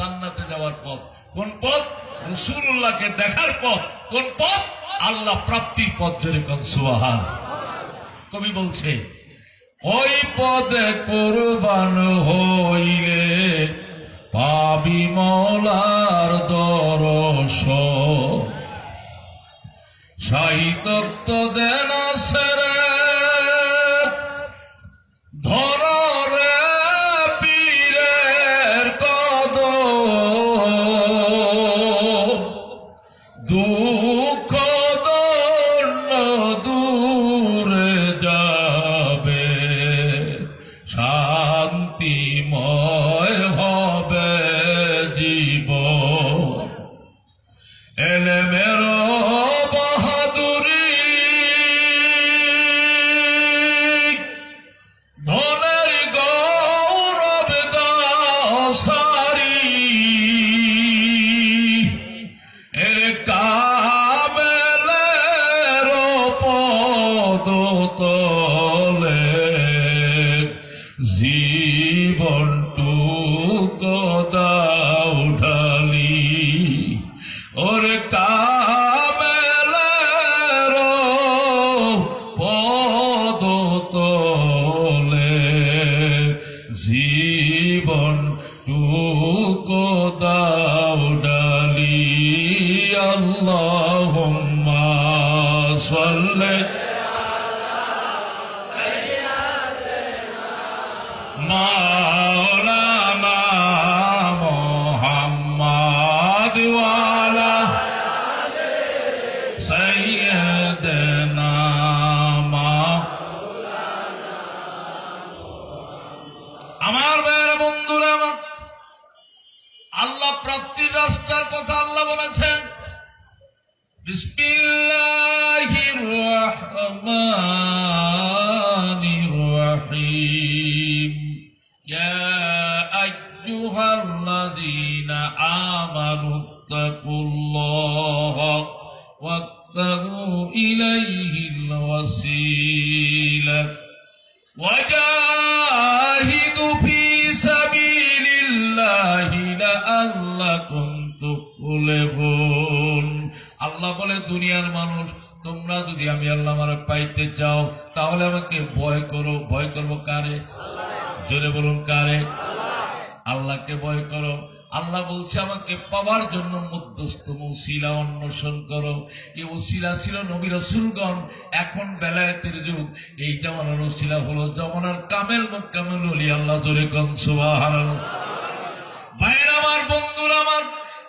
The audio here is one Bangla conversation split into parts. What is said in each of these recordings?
জান্নাতে যাওয়ার পথ। কোন পথ? রাসূলুল্লাহকে দেখার পথ। কোন পথ? আল্লাহ প্রাপ্তির পথ। জোরে কোন সুবহানাল্লাহ। কবি বলছে, ওই পদে কুরবান হইলে পাবি মওলার দর্শন। সাহিত্য দেন সেরে ধরে পীরের কদম। দুঃখ দণ্ড দূরে যাবে, শান্তিময় হবে জীবন। এলেমের বাহাদুরি, ধনের গৌরব দাসারি, এর কামেলের পদতলে জীবনটুকু দাও ঢালি। ওর কামেলের পদতলে জীবনটুকু দাও ঢালি। আল্লাহুম্মা সাল্লি মাওলানা মুহাম্মদ ওয়া আলা সাইয়্যিদিনা আমার ভাইয়ের বন্ধুরা, আমার আল্লাহ প্রাপ্তির রাস্তার কথা আল্লাহ বলেছেন, বিসমিল্লাহির রহমানির রহিম। ইয়া আইয়ুহাল্লাযীনা আমানুত্তাকুল্লাহা ওয়াবতাগু ইলাইহিল ওয়াসিলা ওয়াজাহিদু ফী সাবিলিল্লাহি লাআল্লাকুম তুফলিহুন। আল্লাহ বলে, দুনিয়ার মানুষ, তোমরা যদি আমি আল্লাহ আমাকে পাইতে চাও তাহলে আমাকে ভয় করো। ভয় করবো কারে? জোরে বলুন কারে? আল্লাহকে ভয় করো। আল্লাহ বলছে আমাকে পাওয়ার জন্য মধ্যস্থ ওসিলা অন্বেষণ করো। এই ওসিলা ছিল নবী রাসূলগণ। এখন বেলায়েতের যুগ, এই জামানার ওসিলা হলো জামানার কামেল মুকাম্মেল ওলি আল্লাহ। জোরে কোন সুবহানাল্লাহ। ভাইরা আমার, বন্ধুরা আমার,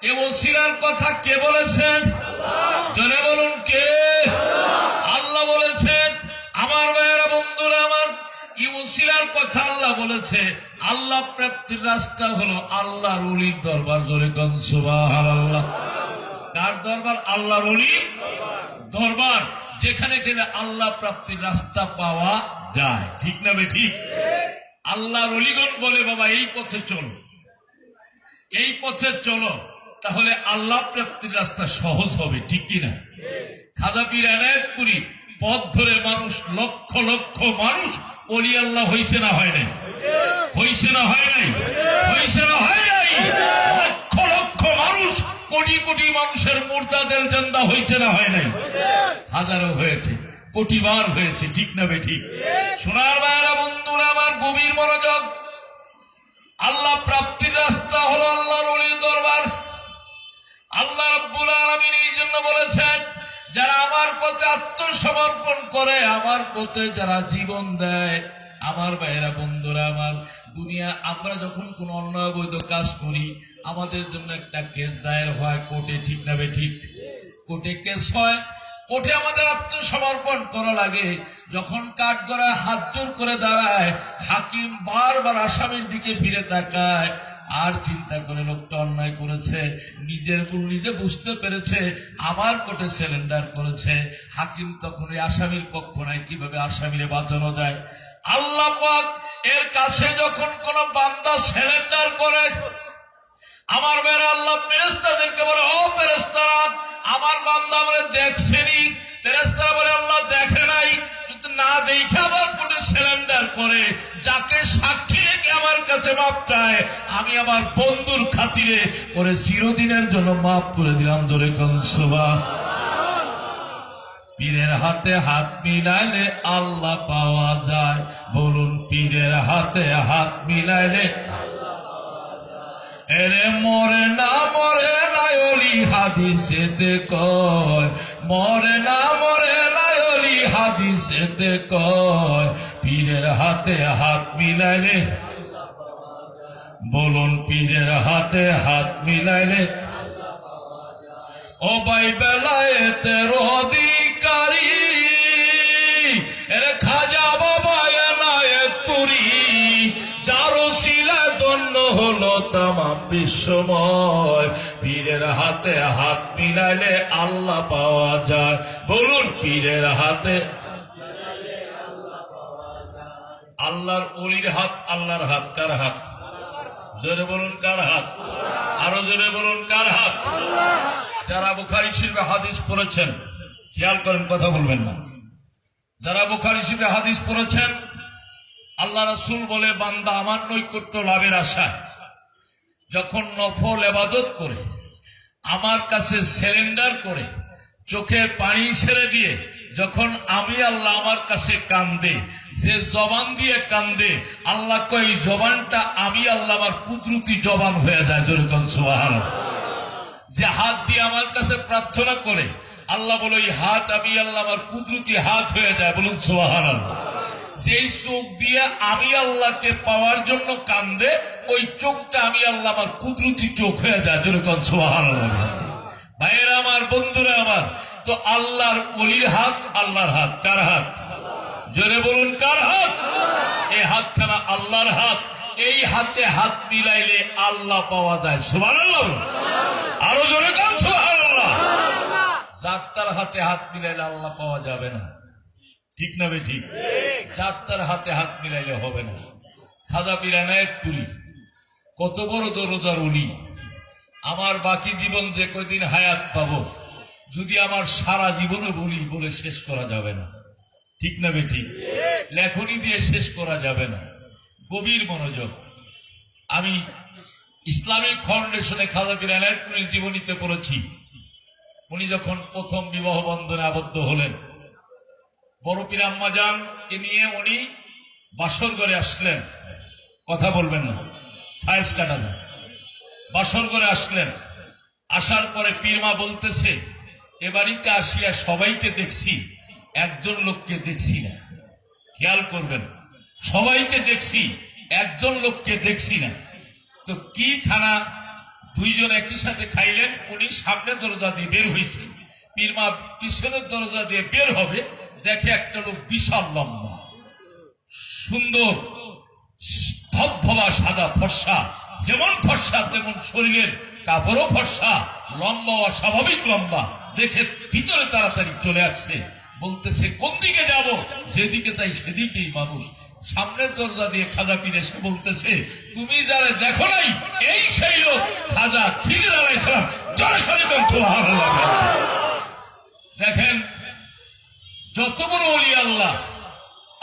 এই ওসিলার কথা কে বলেছেন? জোরে বলুন কে? আল্লাহ বলেছেন। আমার ভাইরা বন্ধুরা আমার, এই ওসিলার কথা আল্লাহ বলেছে। আল্লাহ প্রাপ্তির রাস্তা হলো আল্লাহর ওলির দরবার। জোরে কোন সুবহানাল্লাহ। কার দরবার? আল্লাহর ওলির দরবার, যেখানে গেলে আল্লাহ প্রাপ্তির রাস্তা পাওয়া যায়। ঠিক না বে ঠিক? আল্লাহর ওলিগণ বলে, বাবা এই পথে চলো, এই পথে চলো, তাহলে আল্লাহ প্রাপ্তির রাস্তা সহজ হবে। ঠিক কিনা? খাজা পীর এনায়েতপুরী পথ ধরে মানুষ, লক্ষ লক্ষ মানুষ ওলি আল্লাহ হয়েছে না হয় নাই? হয়েছে না হয় নাই? হয়েছে না হয় নাই? লক্ষ লক্ষ মানুষ, কোটি কোটি মানুষের মুর্দাদের জিন্দা হয়েছে না হয় নাই? হাজারো হয়েছে, কোটিবার হয়েছে। ঠিক না বে ঠিক? সোনার ভাইরা বন্ধুরা আমার, গভীর মনোযোগ। আল্লাহ প্রাপ্তির রাস্তা হলো আল্লাহর ওলির দরবার। আল্লাহ রাব্বুল আলামিন এই জন্য বলেছেন, যারা আমার পথে আত্মসমর্পণ করে, আমার পথে যারা জীবন দেয়, আমার ভাইয়েরা বন্ধুরা আমার, দুনিয়া আমরা যখন কোন অন্যায় বৈধ কাজ করি, আমাদের জন্য একটা কেস দায়ের হয় কোর্টে। ঠিক না বে ঠিক? কোর্টে কেস হয়, কোর্টে আমাদের আত্মসমর্পণ করা লাগে। যখন কাঠগড়ায় হাত জোর করে দাঁড়ায়, হাকিম বারবার আসামির দিকে ফিরে তাকায় আর চিন্তা করে লোকটা অন্যায় করেছে, নিজের ভুল নিজে বুঝতে পেরেছে, আমার কোর্টে সিলিন্ডার করেছে। হাকিম তখন ওই আসামির পক্ষ নাই, কিভাবে আসামিরে বাঁচানো যায়। আল্লাহ পাক এর কাছে যখন কোন বান্দা সিলিন্ডার করে, আমার বের আল্লাহ ফেরেশতাদেরকে বলে, ও ফেরেশতারা, আমার বান্দা আমারে দেখছেনি। ফেরেশতারা বলে, আল্লাহ দেখে নাই। যদি না দেখে আবার কোর্টে সিলিন্ডার করে, যাকে সাক্ষী রেখে থেকে আমার কাছে মাপ চায়, আমি আমার বন্ধুর খাতিরে ওরে চিরদিনের জন্য মাফ করে দিলাম। জোরে কোন সুবহানাল্লাহ। পীরের হাতে হাত মিলাইলে আল্লাহ পাওয়া যায়। বলুন, পীরের হাতে হাত মিলাইলে এরে মরে না ওলি হাদিসেতে কয়, মরে না ওলি হাদিসেতে কয়, পীরের হাতে হাত মিলাইলে। বলুন, পীরের হাতে হাত মিলাইলে। ও ভাই বেলায়েতের অধিকারী এরে খাজা বাবা এনায়েত পুরী, যার ওসিলায় ধন্য হলো তামাম বিশ্বময়। পীরের হাতে হাত মিলাইলে আল্লাহ পাওয়া যায়। বলুন, পীরের হাতে আল্লাহর ওলির হাত, আল্লাহর হাত কার হাত? জোরে বলুন, কার হাত? আরো জোরে বলুন, কার হাত? যারা বুখারী শরীফে হাদিস পড়েছেন, খেয়াল করেন, কথা বলবেন না। যারা বুখারী শরীফে হাদিস পড়েছেন, আল্লাহ রাসূল বলে, বান্দা আমার নৈকট্য লাভের আশায় যখন নফল ইবাদত করে আমার কাছে সারেন্ডার করে চোখে পানি ছেড়ে দিয়ে যখন আমি আল্লাহ আমার কাছে কান্দে, যে জবান দিয়ে কান্দে, আল্লাহ কয় জবানটা আমি আল্লাহ আমার কুদরতি জবান হয়ে যায়। জোরে কোন সুবহানাল্লাহ। যে হাত দিয়ে আমার কাছে প্রার্থনা করে, আল্লাহ বলে এই হাত আমি আল্লাহ আমার কুদরতি হাত হয়ে যায়। বলুন সুবহানাল্লাহ। যেই চোখ দিয়ে আমি আল্লাহকে পাওয়ার জন্য কান্দে, ওই চোখটা আমি আল্লাহ আমার কুদরতি চোখ হয়ে যায়। জোরে কোন সুবহানাল্লাহ। ভাইয়েরা আমার, বন্ধুরা আমার, তো আল্লাহর ওলির হাত, আল্লাহর হাত কার হাত? জোরে বলুন, কার হাত? এই হাতখানা আল্লাহর হাত। এই হাতে হাত মিলাইলে আল্লাহ পাওয়া যায়। সুবহানাল্লাহ। আরো জোরে কান সুবহানাল্লাহ। যার হাতে হাত মিলাইলে আল্লাহ পাওয়া যাবে না, ঠিক না বে ঠিক? যার হাতে হাত মিলাইলে হবে না। খাজা পীর এনায়েত পুরী কত বড় দরজার উনি। আমার বাকি জীবন যে কয়দিন হায়াত পাবো, যদি আমার সারা জীবনে বলি বলে শেষ করা যাবে না, ঠিক না বে ঠিক? লেখনি দিয়ে শেষ করা যাবে না। গভীর মনোযোগ। আমি ইসলামিক ফাউন্ডেশনে খাজা পীর এনায়েত পুরীর জীবনীতে পড়েছি। উনি যখন প্রথম বিবাহ বন্ধনে আবদ্ধ হলেন, বড় পীর আম্মাজানকে নিয়ে উনি বাসর ঘরে আসলেন। কথা বলবেন না, ফায়েজ কাটা যায়। বাসর ঘরে আসলেন। আসার পরে পীরমা বলতেছে, এ বাড়িতে আসিয়া সবাইকে দেখছি, একজন লোককে দেখছি না। খেয়াল করবেন, সবাইকে দেখছি, একজন লোককে দেখছি না। তো কি খানা? দুইজন একই সাথে খাইলেন। উনি সামনের দরজা দিয়ে বের হয়েছে, পীরমা পিছনের দরজা দিয়ে বের হবে, দেখে একটা লোক বিশাল লম্বা, সুন্দর, ধবধবা সাদা, ফর্সা, যেমন ফর্সা তেমন শরীরের কাপড়ও ফর্সা, লম্বা, অস্বাভাবিক লম্বা। দেখে ভিতরে তাড়াতাড়ি চলে আসছে, বলতেছে কোন দিকে যাব? যেদিকে তাই সেদিকেই মানুষ। সামনের দরজা দিয়ে খাজা পীর এসে বলতেছে, তুমি যারা দেখো নাই, এই সেই লোক খাজা খিজির আলাইহিস সালাম। জয় শরীফের সুবহানাল্লাহ। দেখেন, যত বড় ওলি আল্লাহ,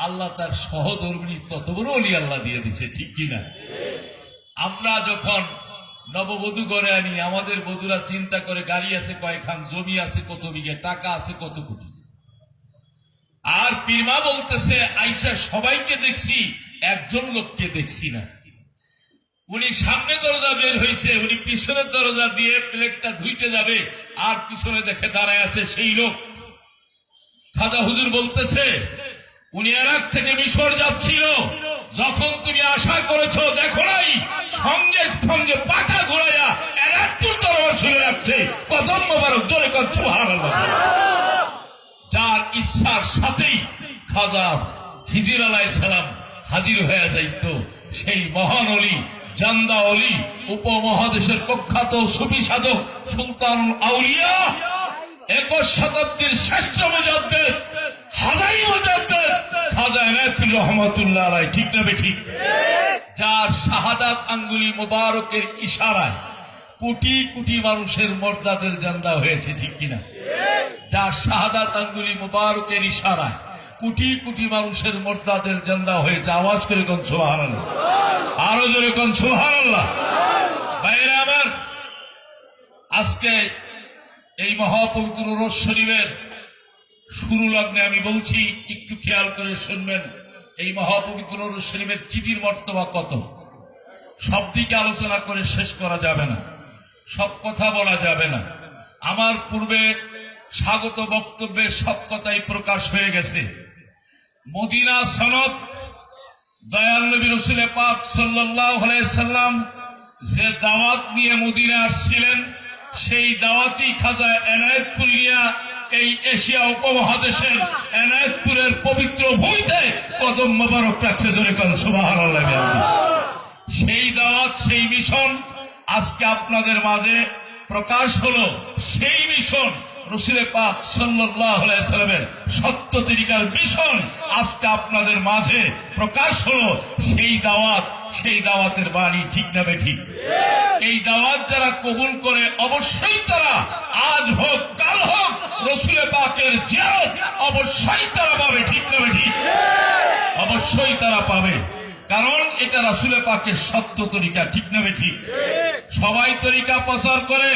আল্লাহ তার সহধর্মিণী তত বড় ওলি আল্লাহ দিয়ে দিচ্ছে, ঠিক কিনা? আমরা যখন নববধূ ঘরে আনি, আমাদের বধূরা চিন্তা করে গাড়ি আছে কয়খান, জমি আছে কত বিঘে, টাকা আছে কত কোটি। আর পীরমা বলতেছে, আইসা সবাইকে দেখছি, একজন লোককে দেখছি না। উনি সামনে দরজা বের হয়েছে, উনি পিছনের দরজা দিয়ে প্লেটটা ধুইতে যাবে, আর পিছনে দেখে দাঁড়ায় আছে সেই লোক। খাজা হুজুর বলতেছে, উনি ইরাক থেকে মিশর যাচ্ছিল, যখন তুমি আশা করেছো দেখো নাই, সঙ্গে সঙ্গে পাটা ঘোরাইয়া ইরাকপুর দরবার শুনে যাচ্ছে। কদম মোবারক, জোরে কর সুবহানাল্লাহ। যার ইচ্ছার সাথেই খাজা খিজির আলাইহিস সালাম হাজির হয়ে যাইত, সেই মহান অলি, জান্দা অলি, উপমহাদেশের প্রখ্যাত সুফি সাধক, সুলতানুল আউলিয়া, 21 শতাব্দীর শ্রেষ্ঠ মুজাদ্দিদ, হাজারি মুজাদ্দিদ খাজা এনায়েত রহমাতুল্লাহ আলাইহি, ঠিক না বেঠিক? যার শাহাদাত আঙ্গুলি মোবারকের ইশারায় কোটি কোটি মানুষের মর্যাদার জান্দা হয়েছে, ঠিক কিনা? যার শাহাদাত আঙ্গুলি মোবারকের ইশারায় কোটি কোটি মানুষের মোর্তাদের জান্দা হয়েছে। আওয়াজ করে কোন সুবহানাল্লাহ, আরো জোরে কোন সুবহানাল্লাহ। ভাইরা আমার, আজকে এই মহাপবিত্র রোজ শরীফের শুরু লগ্নে আমি বলছি, একটু খেয়াল করে শুনবেন। এই মহাপবিত্র রোজ শরীফের চিঠির মর্তবা কত, সব দিকে আলোচনা করে শেষ করা যাবে না, সব কথা বলা যাবে না। আমার পূর্বে স্বাগত বক্তব্যে সব কথাই প্রকাশ হয়ে গেছে। মদিনা সনদ, দয়াল নবী রাসূল পাক সাল্লাল্লাহু আলাইহি সাল্লাম যে দাওয়াত নিয়ে মদিনা আসছিলেন, সেই দাওয়াতই খাজা এনায়েতপুরিয়া এই এশিয়া উপমহাদেশের এনায়েতপুরের পবিত্র ভূমিতে কদম মোবারক রাখছে। জোরে কোন সুবহানাল্লাহ। সেই দাওয়াত, সেই মিশন আজকে আপনাদের মাঝে প্রকাশ হলো। সেই মিশন রাসূল পাক সাল্লাল্লাহু আলাইহি সাল্লামের সত্য তরিকার মিশন আজকে আপনাদের মাঝে প্রকাশ হলো। সেই দাওয়াত, সেই দাওয়াতের বাণী ঠিক না বেঠিক? এই দাওয়াত যারা কবুল করে অবশ্যই তারা আজ হোক কাল হোক রাসূল পাকের জিয়ারত অবশ্যই তারা পাবে, ঠিক না বেঠিক? অবশ্যই তারা পাবে, কারণ এটা রাসূল পাকের সত্য তরিকা, ঠিক না বেঠিক? সবাই তরিকা প্রচার করে,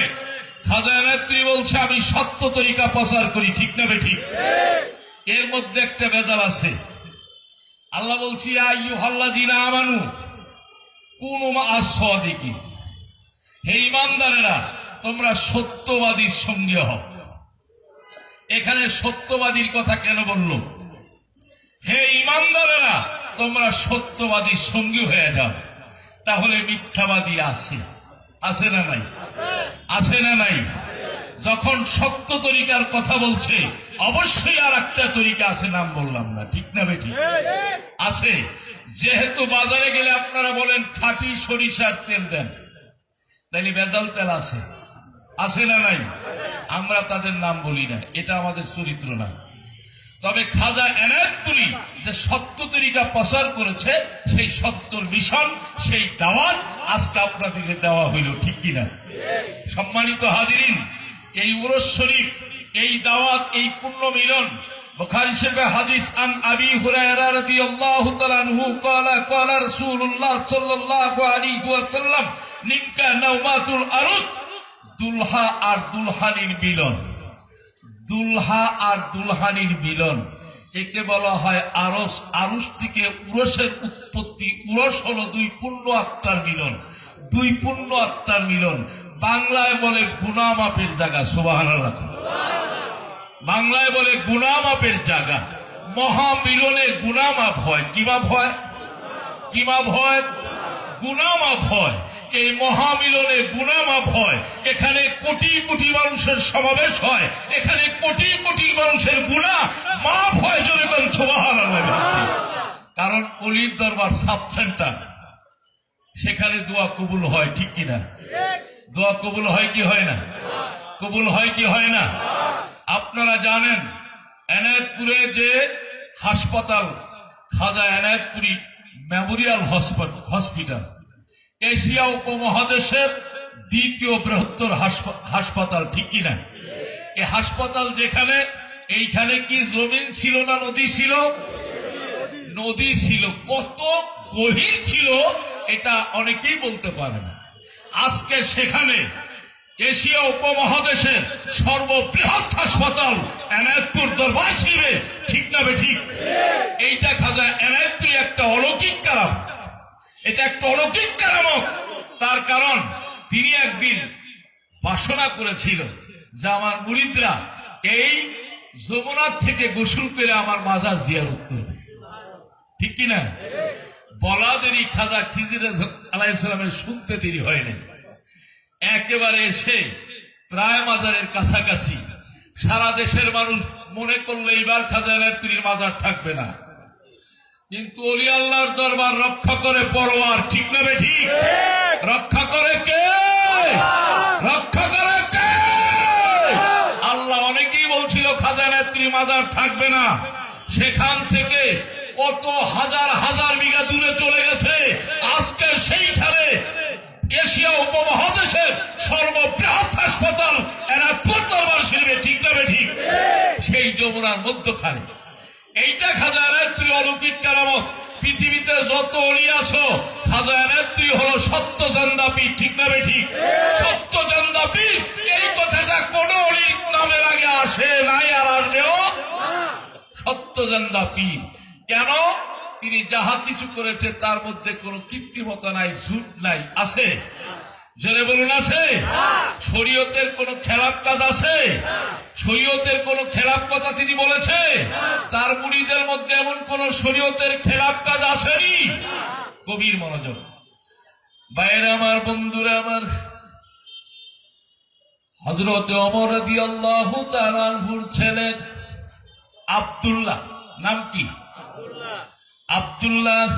খাজা এনায়েতপুরী বলছে আমি সত্য তরিকা প্রচার করি, ঠিক না বেঠিক? এর মধ্যে একটা ভেজাল আছে। আল্লাহ বলছি ইয়া আইয়ুহাল্লাযীনা আমানু কুনু মা'আস সাদিকিন, হে ঈমানদারেরা তোমরা সত্যবাদীর সঙ্গী হও। এখানে সত্যবাদীর কথা কেন বলল? হে ঈমানদারেরা তোমরা সত্যবাদীর সঙ্গী হয়ে যাও। তাহলে মিথ্যাবাদী আছে না নাই? আছে না নাই? যখন সত্য তরিকার কথা বলছে অবশ্যই আর একটা তরিকা আছে, নাম বললাম না, ঠিক না বেঠিক? আছে। যেহেতু বাজারে গেলে আপনারা বলেন খাঁটি সরিষার তেল দেন, তাইলে ভেজাল তেল আছে না নাই? আমরা তাদের নাম বলি না, এটা আমাদের চরিত্র না। তবে খাজা এনায়েতপুরী যে সত্য তরিকা প্রচার করেছে, সেই সত্যর মিশন, সেই দাওয়াত আজকে আপনাদেরকে দেওয়া হইল, ঠিক কিনা? সম্মানিত হাজিরিন, এই উরস শরীফ, এই দাওয়াত, এই পুণ্য মিলন, বুখারী শরীফে হাদিস আন আবি হুরায়রা রাদিয়াল্লাহু তাআলা আনহু ক্বালা ক্বালা রাসূলুল্লাহ সাল্লাল্লাহু আলাইহি ওয়াসাল্লাম নিকা নাওমাতুল আরুদ, দুলহা আর দুলহানির মিলন। দুলহা আর দুলহানির মিলন, একে বলা হয় আরস। আরস থেকে উরসের উৎপত্তি। উরস হলো দুই পূর্ণ আত্মার মিলন, দুই পূর্ণ আত্মার মিলন। বাংলায় বলে গুনাহ মাপের জায়গা। সুবহানাল্লাহ। বাংলায় বলে গুনাহ মাপের জায়গা। মহামিলনে গুনাহ মাপ হয়। কি মাপ হয়? কি মাপ হয়? গুনাহ মাপ হয়। এই মহামিলনে গুনাহ মাপ হয়। এখানে কোটি কোটি মানুষের সমাবেশ হয়, এখানে কোটি কোটি মানুষের গুনাহ মাপ হয়। জোরে কোন সুবহানাল্লাহ। কারণ অলির দরবার সাব সেন্টার, সেখানে দোয়া কবুল হয়, ঠিক কিনা? দোয়া কবুল হয় কি হয় না? কবুল হয় কি হয় না? আপনারা জানেন এনায়েতপুরে যে হাসপাতাল, খাজা এনায়েতপুরী মেমোরিয়াল হসপিটাল, এশিয়া উপমহাদেশের দ্বিতীয় বৃহত্তর হাসপাতাল, ঠিক কিনা? এই হাসপাতাল যেখানে, এইখানে কি জমিন ছিল না নদী ছিল? নদী ছিল। কত গভীর ছিল এটা অনেকেই বলতে পারে না। আজকে সেখানে এশিয়া উপমহাদেশের সর্ববৃহৎ হাসপাতাল এনায়েতপুর দরবার শরীফে, ঠিক না বেঠিক? এইটা খাজা এনায়েতপুরী একটা অলৌকিক কারামত, এটা একটা অলৌকিক কারামত। তার কারণ তিনি একদিন বাসনা করেছিল যে আমার মুরিদরা এই যমুনার থেকে গোসল করে আমার মাজার জিয়ারত করবে, ঠিক কিনা? বলা দেরি, খাজা খিজির আলাইহিস সালামের শুনতে দেরি হয়নি। একেবারে এসে প্রায় মাজারের কাছাকাছি, সারা দেশের মানুষ মনে করলে এইবার খাজা এনায়েতপুরীর মাজার থাকবে না, কিন্তু ওলি আল্লাহর দরবার রক্ষা করে পরোয়ার, ঠিক না বেঠিক? রক্ষা করে কে? রক্ষা করে কে? আল্লাহ। অনেকেই বলছিল খাজা এনায়েতপুরীর মাজার থাকবে না, সেখান থেকে কত হাজার হাজার বিঘা দূরে চলে গেছে। আজকে সেইখানে এশিয়া উপমহাদেশের সর্ববৃহৎ হাসপাতাল এনায়েতপুর দরবার শরীফে, ঠিক না বেঠিক? সেই যমুনার মধ্যখানে এইটা খাজা এনায়েতপুরী অলৌকিক কারামত। পৃথিবীতে যত অলি আছো, খাজা এনায়েতপুরী হলো সত্য জান্দা পীর। ঠিক না ঠিক? সত্য জান্দা পীর, এই কথাটা কোন অলির নামের আগে আসে নাই, আর আসবেও। সত্য জান্দা পীর কেন? তিনি যাহা কিছু করেছে তার মধ্যে কোনো কৃত্রিমতা নাই, ঝুট নাই। আছে? জোরে বলুন আছে? শরীয়তের কোন খেলাপ কাজ আছে? শরীয়তের কোন খেলাপ কথা তিনি বলেছে? তার মুরিদের মধ্যে এমন কোন শরীয়তের খেলাপ কাজ আসেনি। গভীর মনোযোগ। বাইরে আমার, বন্ধুরা আমার, হযরত ওমর রাদিয়াল্লাহু তাআলা আনহুর ছেলে আব্দুল্লাহ, নাম কি? আব্দুল্লাহ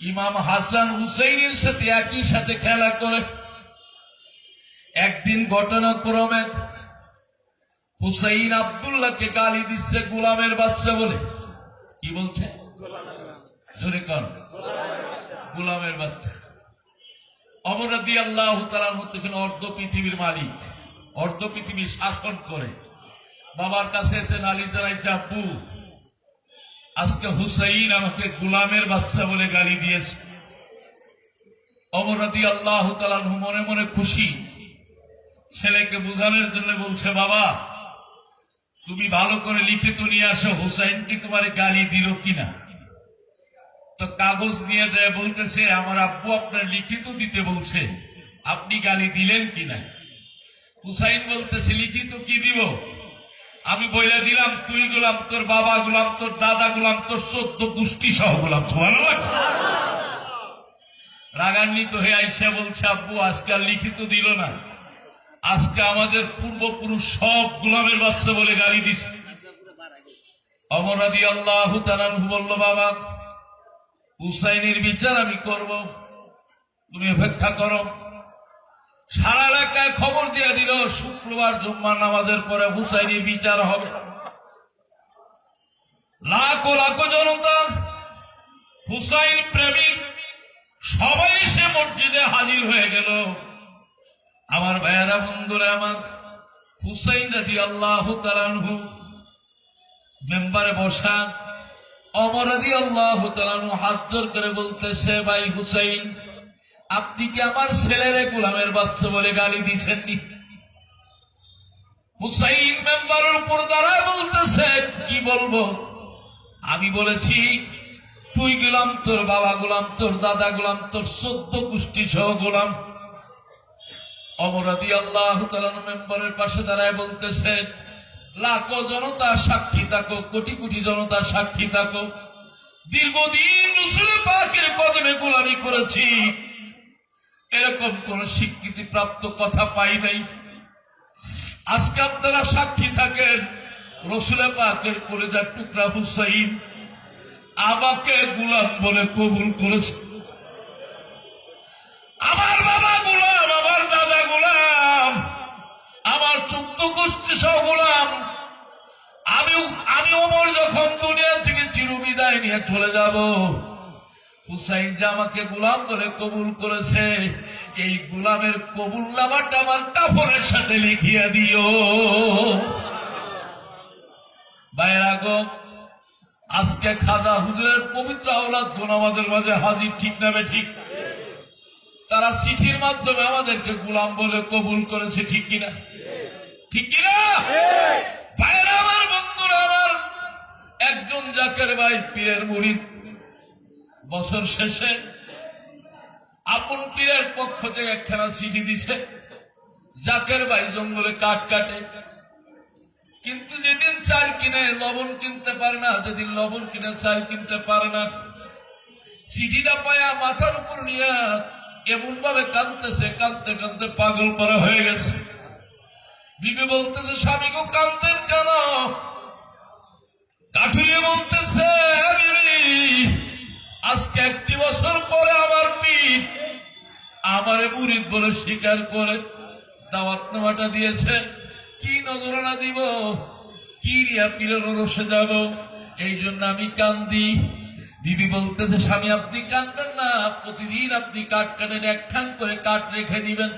ইমাম হাসান হুসাইনের সাথে একই সাথে খেলা করে। একদিন ঘটনাক্রমে হুসাইন আব্দুল্লাহকে গালি দিচ্ছে গোলামের বাচ্চা বলে। কি বলছে? জোরে কর। গোলামের বাচ্চা। ওমর রাদিয়াল্লাহু তাআলার মধ্যে অর্ধ পৃথিবীর মালিক, অর্ধ পৃথিবীর শাসন করে। বাবার কাছে এসে নালিশ জানাইছে, আব্বু আজকে হুসাইন আমাকে গোলামের বাচ্চা বলে গালি দিয়েছে। ওমর রাদিয়াল্লাহু তাআলা মনে মনে খুশি। ছেলেকে বোঝানোর জন্য বলছে, বাবা তুমি ভালো করে লিখিত নিয়ে আসো, হুসাইন কি তোমার গালি দিল কিনা। তো কাগজ নিয়ে দেয়, বলতেছে আমার আব্বু আপনার লিখিত দিতে বলছে, আপনি গালি দিলেন কিনা। হুসাইন বলতেছে, লিখিত কি দিব? আমি বইলা দিলাম তুই গোলাম, তোর বাবা গোলাম, তোর দাদা গোলাম, তোর 14 গোষ্ঠী সহ গোলাম। সুবহানাল্লাহ। রাগান্বিত হয়ে আইসা বলছে, আব্বু আজকে আর লিখিত দিল না, আজকে আমাদের পূর্বপুরুষ সব গোলামের বাচ্চা বলে গালি দিছে। ওমর রাদিয়াল্লাহু তাআলা বলল, বাবা হুসাইনের বিচার আমি করব, তুমি অপেক্ষা করো। সারা এলাকায় খবর দিয়ে দিল শুক্রবার জুম্মার নামাজের পরে হুসাইনের বিচার হবে। লাখো লাখো জনতা, হুসাইন প্রেমিক সবাই সে মসজিদে হাজির হয়ে গেল। আমার ভাইয়েরা, বন্ধুরা আমার, হুসাইন রাদিয়াল্লাহু তাআলা আনহু মেম্বারে বসা। ওমর রাদিয়াল্লাহু তাআলা আনহু হাত জোড় করে বলতেছে, ভাই হুসাইন আপনি কি আমার ছেলেরে গোলামের বাচ্চা বলে গালি দিয়েছেন? হুসাইন মেম্বারের উপর দাঁড়ায় বলতেছে, কি বলবো? আমি বলেছি তুই গোলাম, তোর বাবা গোলাম, তোর দাদা গোলাম, তোর 14 গোষ্ঠী সহ গোলাম। ওমর রাদিয়াল্লাহু তাআলা মেম্বারের পাশে দাঁড়ায় বলতেছে, লাখো জনতা সাক্ষী থাকো, কোটি কোটি জনতা সাক্ষী থাকো, দীর্ঘদিন রাসূল পাকের কদমে গোলামি করেছি, এরকম কোন স্বীকৃতি প্রাপ্ত কথা পাই নাই। আজকে আপনারা সাক্ষী থাকেন, রাসূল পাকের কলিজার টুকরা হুসাইন আমাকে গোলাম বলে কবুল করেছে। আমার বাবা গোলাম, আমার দাদা গোলাম, আমার 14 গোষ্ঠী সহ গোলাম। আমি ওমর যখন দুনিয়া থেকে চিরবিদায় নিয়ে চলে যাব, হুসাইন যে আমাকে গোলাম বলে কবুল করেছে, এই গোলামের কবুল নামাটা আমার কাফনের সাথে লিখিয়ে দিও। ভাইরা গো, আজকে খাজা হুজুরের পবিত্র আওলাদগণ আমাদের মাঝে হাজির। ঠিক না ঠিক? তারা চিঠির মাধ্যমে আমাদেরকে গোলাম বলে কবুল করেছে। ঠিক কিনা? ঠিক কিনা? ভাইরা আমার, বন্ধুরা আমার, একজন জাকের ভাই পীরের মুরিদ বছর শেষে আপন পীরের পক্ষ থেকে একখানা চিঠি দিছে। জাকের ভাই জঙ্গলে কাঠ কাটে, কিন্তু যেদিন চাল কিনে লবণ কিনতে পারে না, যেদিন লবণ কিনে চাল কিনতে পারে না, চিঠিটা পায়া মাথার উপর নিয়ে এমন ভাবে কাঁদতেছে, কাঁদতে কাঁদতে পাগল করা হয়ে গেছে। বিবি বলতেছে, স্বামী গো কাঁদতেন কেন? কাঠুরিয়ে বলতেছে, আজকে 1 বছর পরে আমার পীর আমারে মুরিদ বলে স্বীকার করে দাওয়াত নামাটা দিয়েছে, কি নজরানা দিব, কি রিয়া পীরের রসে যাব, এই জন্য আমি কান্দি। বিবি বলতেছে, স্বামী আপনি কাঁদবেন না, প্রতিদিন আপনি কাঠ কাটেন, একখান করে কাঠ রেখে দিবেন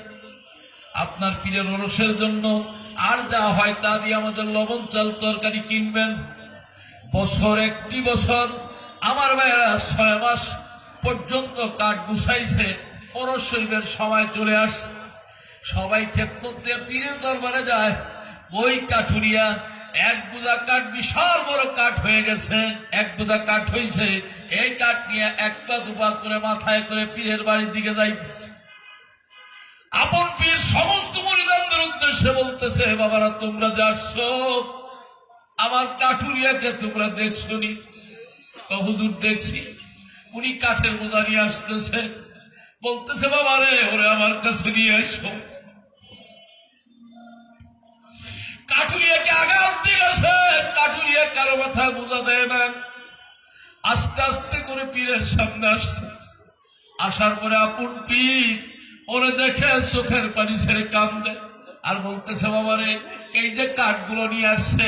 আপনার পীরের রসের জন্য, আর যা হয় তা দিয়ে আমাদের লবণ চাল তরকারি কিনবেন। বছর একটি বছর আমার ভাইয়েরা 6 মাস পর্যন্ত কাঠ গুছাইছে, ওরস শরীফের সময় চলে আসছে, সবাই খেদমত দিয়ে পীরের দরবারে যায়। ওই কাঠুরিয়া এক বোঝা কাঠ, বিশাল বড় কাঠ হয়ে গেছে, এক বোঝা কাঠ হয়েছে, এই কাঠ নিয়ে এক পা দুপা করে মাথায় করে পীরের বাড়ির দিকে যাইতেছে। আপন পীর সমস্ত মুরিদানদের উদ্দেশ্যে বলতেছে, বাবারা তোমরা যাচ্ছ, আমার কাঠুরিয়াকে তোমরা দেখছো নি? হুজুর দেখছি। উনি কাঠের বোঝা নিয়ে আসতেছে, বলতেছে বাবারে ওরে আমার কাছে নিয়ে এসো। কাঠুরিয়াকে আঘাত দিয়েছে, কাঠুরিয়া কারো মাথায় বোঝা দেয় না। আস্তে আস্তে করে পীরের সামনে আসছে, আসার পরে আপন পীর ওরে দেখে চোখের পানি ছেড়ে কান্দে আর বলতেছে বাবারে এই যে কাঠগুলো নিয়ে আসছে,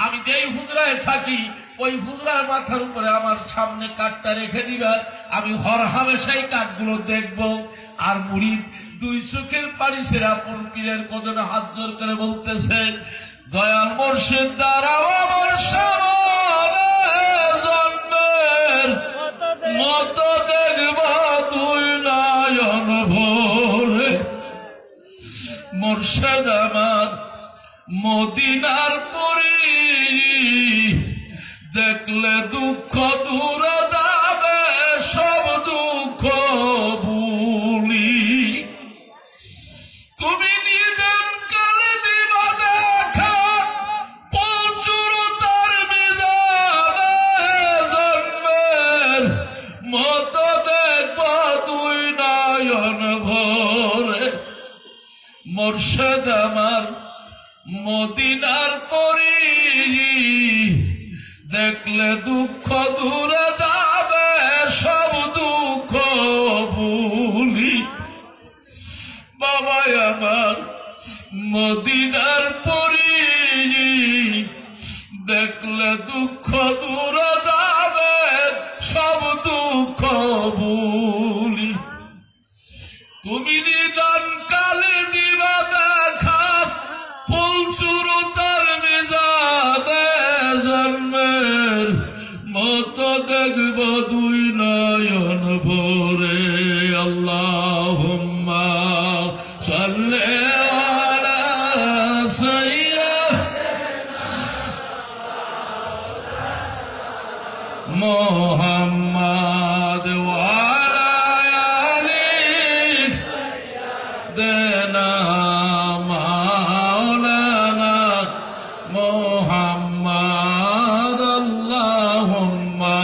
আমি যেই হুজরায় থাকি ওই হুজরার মাথার উপরে আমার সামনে কাঠটা রেখে দিবা, আমি হর হামেশাই কাঠগুলো দেখব। আর মুরিদ দুই চোখের পানি ছেড়ে আপন পীরের কদমে হাত জোর করে বলতেছে, দয়াল মুর্শিদ দাঁড়াও আমার সামনে, জন্মের মতো দেখব দুই নয়ন ভরে, মুর্শিদ আমার মদিনার পরি, দেখলে দুঃখ দূর যাবে সব দুঃখ ভুলি, তুমি নিদান কালে দিবা দেখা প্রচুর তার মিজানে, জন্মের মতো দেখব দুই নয়ন ভরে, মুর্শিদ আমার মদিনার পরি, দেখলে দুঃখ দূরে যাবে সব দুঃখ ভুলি, বাবা আমার মদিনার পরি, দেখলে দুঃখ দূরে যাবে সব দুঃখ ভুলি, তুমি নিদান কালে দিবা দেখা ফুলচুর তার মিজানে, জন্মের মতো দেখব দুই নয়ন ভরে। আল্লাহুম্মা সাল্লি আলা সাইয়্যিদিনা মুহাম্মাদ ওয়া আলা আলি দেনা মাওলানা মুহাম্মাদ। আল্লাহুম্মা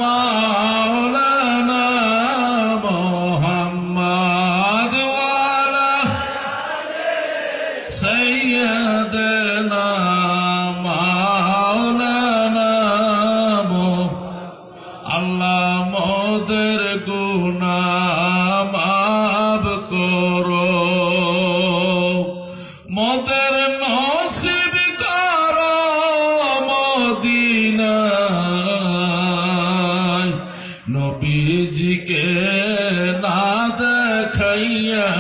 মাওলানা মুহাম্মাদ ওয়া আলা সাইয়্যিদিনা মাওলানা আল্লাহ মোদের গুনাহ মাফ করো, মোদের নসিব করো মদিনায়, নবীজিকে না দেখাইয়া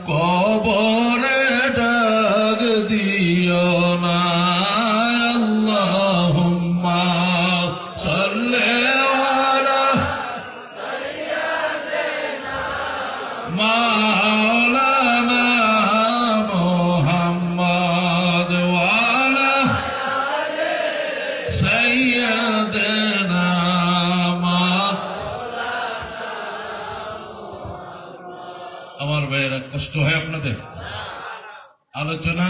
কবরে ডাক দিও না। আল্লাহুম্মা সাল্লি আলা মাওলানা মুহাম্মাদ ওয়া আলা সাইয়্যিদিনা আমার ভাইয়েরা, কষ্ট হয় আপনাদের আলোচনা?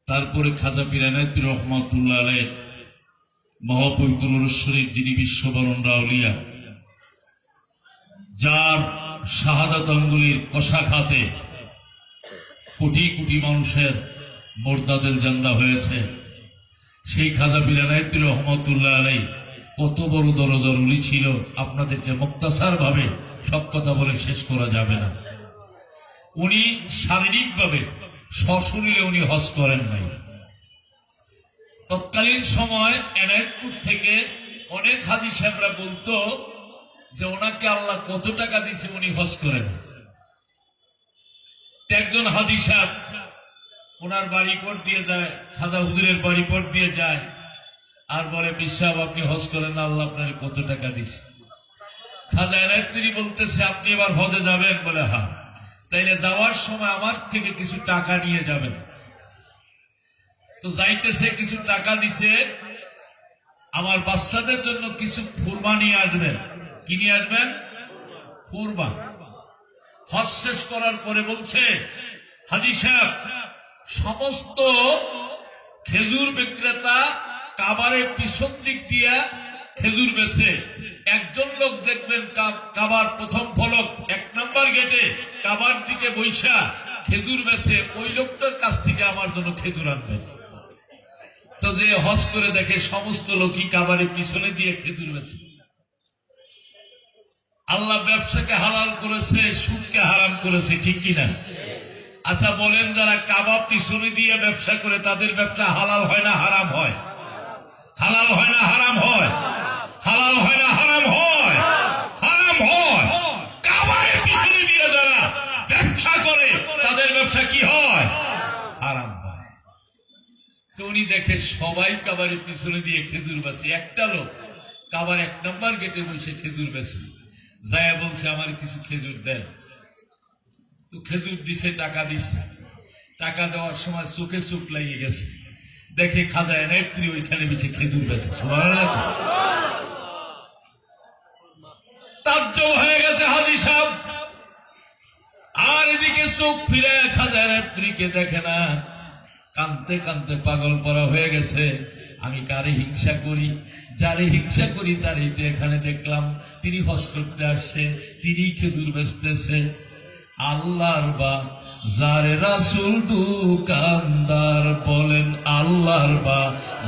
তারপরে খাজা পীর এনায়েতুর রহমাতুল্লাহ আলাইহির মহাপবিত্র উরুস শরীফ, যিনি বিশ্ববরণ্য আউলিয়া, যার শাহাদাত আঙ্গুলির কষাঘাতে কোটি কোটি মানুষের মোরদাদের জান্দা হয়েছে, সেই খাজা পীর এনায়েতুর রহমাতুল্লাহ আলাইহি কত বড় দরজার উলি ছিল, আপনাদেরকে মুক্তাসার ভাবে সব কথা বলে শেষ করা যাবে না। উনি শারীরিকভাবে সশরীরে উনি হজ করেন নাই। তৎকালীন সময় এনায়েতপুর থেকে অনেক হাজি সাহেবরা বলতো যে ওনাকে আল্লাহ কত টাকা দিছে উনি হজ করেন। একজন হাজি সাহেব ওনার বাড়ি পর দিয়ে যায়, খাজা হুজুরের বাড়ি পর দিয়ে যায় আর বলে পীর সাহেব আপনি হজ করেন না, আল্লাহ আপনার কত টাকা দিছে। খাজা এনায়েতপুরী বলতেছে আপনি এবার হজে যাবেন? বলে হ্যাঁ। তাইলে যাওয়ার সময় আমার থেকে কিছু টাকা নিয়ে যাবেন। তো যাইতেছে, কিছু টাকা দিছে, আমার বাচ্চাদের জন্য কিছু ফুরমা নিয়ে আসবেন। কি নিয়ে আসবেন? ফুরমা। হজ শেষ করার পরে বলছে হাজি সাহেব সমস্ত খেজুর বিক্রেতা কাবারের পিছন দিক দিয়া খেজুর বেচে, একজন লোক দেখবেন কাবার প্রথম ফলক 1 নম্বর গেটে কাবার দিকে বৈশা খেজুর বেচে, ওই লোকটার কাছ থেকে আমার জন্য খেজুর আনবেন। তো যে হজ করে দেখে সমস্ত লোকই কাবারের পিছনে দিয়ে খেজুর বেচে। আল্লাহ ব্যবসাকে হালাল করেছে, সুদকে হারাম করেছে, ঠিক কিনা? আচ্ছা বলেন, যারা কাবা পিছনে দিয়ে ব্যবসা করে তাদের ব্যবসা হালাল হয় না হারাম হয়? হালাল হয় না হারাম হয়? হালাল হয় না হারাম হয়? হারাম হয়। কাবার পিছনে দিয়ে যারা ব্যবসা করে তাদের ব্যবসা কি হয়? হারাম হয়। তো উনি দেখে সবাই কাবারের পিছনে দিয়ে খেজুর বেচে, একটা লোক কাবার 1 নম্বর গেটে বসে খেজুর বেচে। যায় বলছে আমার কিছু খেজুর দেন। তো খেজুর দিছে, টাকা দিছে। টাকা দেওয়ার সময় চোখে চোখ লাগিয়ে গেছে, দেখে খাজা এনায়েতপুরী ওইখানে বেশি খেজুর বেচে। সুবহানাল্লাহ। তাজ্জব হয়ে গেছে হাজী সাহেব। আর এদিকে চোখ ফিরে খাজা এনায়েতপুরীকে দেখে না, কানতে কানতে পাগল পরা হয়ে গেছে। আমি কারে হিংসা করি? যারে হিংসা করি তারই তো এখানে দেখলাম তিনি হজ করতে আসছে, তিনি খেজুর বেচতেছে। আল্লাহর বা যারে রাসূল দোকানদার, বলেন আল্লাহর বা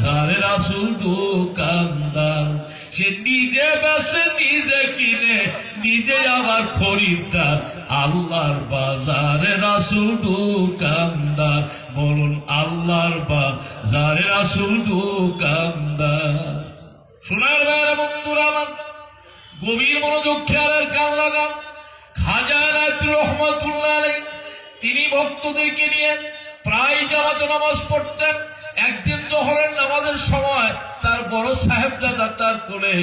যারে রাসূল দোকানদার, সে নিজে বেচে নিজে কিনে নিজে আবার খরিদ্দার। আল্লাহর বাজারে রাসূল দোকানদার, বলুন আল্লাহর বাজারে রাসূল দোকানদার। সোনার ভাইরা বন্ধুরা আমার, গভীর মনোযোগ খেয়ালের কান লাগান। খাজা এনায়েতপুরী রহমাতুল্লাহ আলাইহি তিনি ভক্তদেরকে নিয়ে প্রায় জামাতে নামাজ পড়তেন। একদিন জোহরের নামাজের সময় তার বড় সাহেবজাদা তার কোলে,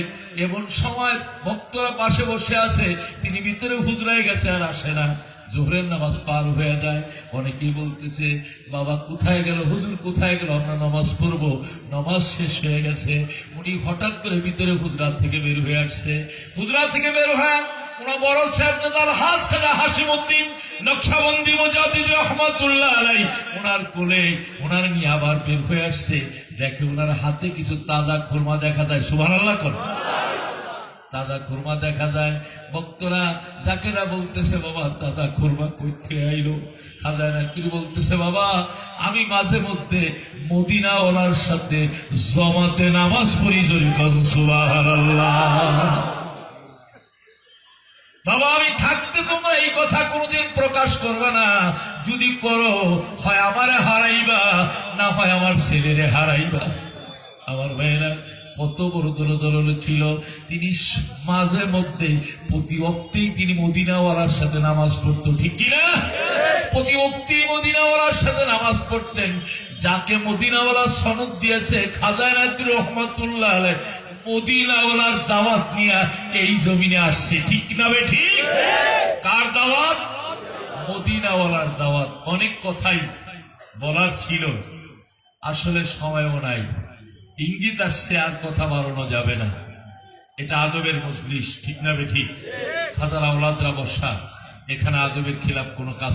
এমন সময় ভক্তরা পাশে বসে আছে, তিনি ভিতরে হুজরায় গেছে আর আসে না। জোহরের নামাজ পার হয়ে যায়। অনেকেই বলতেছে বাবা কোথায় গেল, হুজুর কোথায় গেল, আমরা নামাজ পড়বো। নামাজ শেষ হয়ে গেছে। উনি হঠাৎ করে ভিতরে হুজরাত থেকে বের হয়ে আসছে। হুজরাত থেকে বের হয়ে ওনার বড় সাহেবজাদার হাশিমউদ্দিন নকশবন্দি মুজাদ্দিদ রহমাতুল্লাহ আলাইহি ওনার কোলে ওনার নিয়ে আবার বের হয়ে আসছে। দেখে ওনার হাতে কিছু তাজা খুরমা দেখা যায়। সুবহানাল্লাহ কর। তাজা খুরমা দেখা যায়। ভক্তরা যাকেরা বলতেছে বাবা তাজা খুরমা কই থেকে আইলো? খাজা এনায়েতপুরী বলতেছে বাবা আমি মাঝে মধ্যে মদিনাওয়ালার সাথে জমাতে নামাজ পড়ি। জোরে কর সুবহানাল্লাহ। বাবা আমি থাকতে তোমরা এই কথা কোনোদিন প্রকাশ করবে না। যদি করো হয় আমারে হারাইবা, না হয় আমার ছেলেরে হারাইবা। আমার ভাইয়েরা কত বড় দরদ ছিল। তিনি মাঝে মধ্যে প্রতি ওয়াক্তেই তিনি মদিনাওয়ালার সাথে নামাজ পড়তো, ঠিক কিনা? প্রতি ওয়াক্তেই মদিনাওয়ালার সাথে নামাজ পড়তেন। যাকে মদিনাওয়ালা সনদ দিয়েছে খাজা এনায়েতপুরী রহমাতুল্লাহ আলাইহি, মদিনাওয়ালার দাওয়াত নিয়ে এই জমিনে আসছে, ঠিক না বে ঠিক? কার দাওয়াত? মদিনাওয়ালার দাওয়াত। অনেক কথাই বলার ছিল, আসলে সময়ও নাই। ইঙ্গিত আসছে, আর কথা বাড়ানো যাবে না। এটা আদবের মজলিস, ঠিক না বে ঠিক? খাজার আওলাদরা বসা, এখানে আদবের খিলাফ কোনো কাজ